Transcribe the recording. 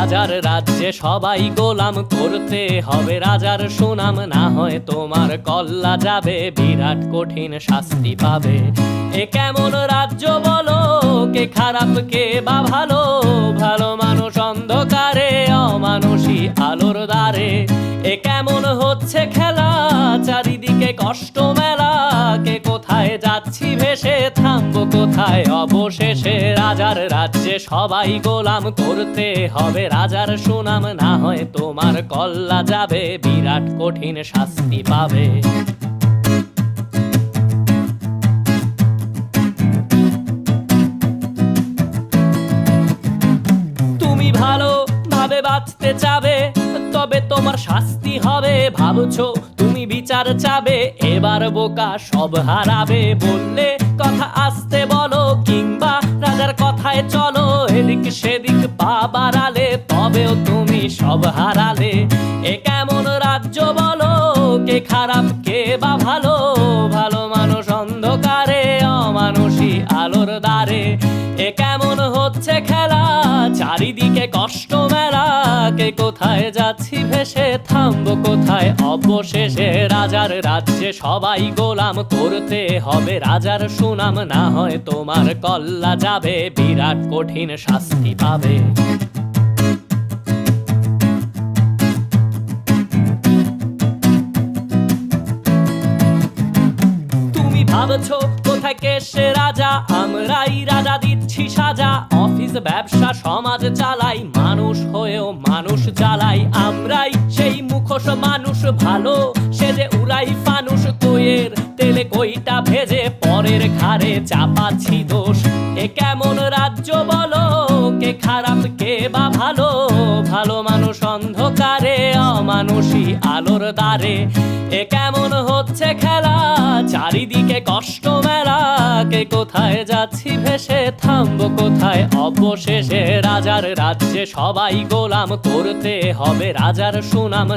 রাজার রাজ্যে সবাই গোলাম, করতে হবে রাজার সুনাম, না হয় তোমার কল্লা যাবে, বিরাট কঠিন শাস্তি পাবে। এ কেমন রাজ্য বলো, কে খারাপ কে বা ভালো, ভালো মানুষ অন্ধকারে, অমানুষী আলোর দ্বারে। এ কেমন হচ্ছে খেলা, চারিদিকে কষ্ট মেলা, কে কোথায় যাচ্ছি ভেসে, থামবো কোথায় অবশেষে। রাজার রাজ্যে সবাই গোলাম, করতে হবে রাজার সুনাম, না হয় তোমার কল্লা যাবে, বিরাট কঠিন শাস্তি পাবে। তুমি ভালো ভাবে বাঁচতে চাবে, তবে তোমার শাস্তি হবে। ভাবছো তুমি বিচার চাবে, এবার বোকা সব হারাবে। বললে কথা আসতে বলো, কিংবা রাজার কথায় চলো, এদিক সেদিক পা বাড়ালে, তবেও তুমি সব হারালে। এ কেমন রাজ্য বলো, কে খারাপ কে বা ভালো, ভালো মানুষ অন্ধকারে, অমানুষী আলোর দ্বারে। এ কেমন হচ্ছে খেলা, চারিদিকে কষ্ট মেলা, কে কোথায় যাচ্ছি ভেসে, থামবো কোথায় অবশেষে। রাজার রাজ্যে সবাই গোলাম, করতে হবে রাজার সুনাম, না হয় তোমার কল্লা যাবে, বিরাট কঠিন শাস্তি পাবে। তুমি ভাবছো কোথায় কে সে রাজা, আমরাই রাজা দিচ্ছি সাজা। অফিস ব্যবসা সমাজ চালাই, মানুষ হয়েও মানুষ জ্বালাই। আমরাই সেই মুখোশ মানুষ ভালো, সে যে উড়াই ফানুষ, কইয়ের তেলে কইটা ভেজে, পরের ঘাড়ে চাপাচ্ছি দোষ। এ কেমন রাজ্য বলো, কে খারাপ কে বা ভালো, ভালো মানুষ অন্ধকারে, অমানুষী আলোর দ্বারে। এ কেমন হচ্ছে খেলা, চারিদিকে কষ্ট মেলা, কে কোথায় যাচ্ছি ভেসে, থামবো কোথায় অবশেষে। রাজার রাজ্যে সবাই গোলাম, করতে হবে রাজার সুনাম।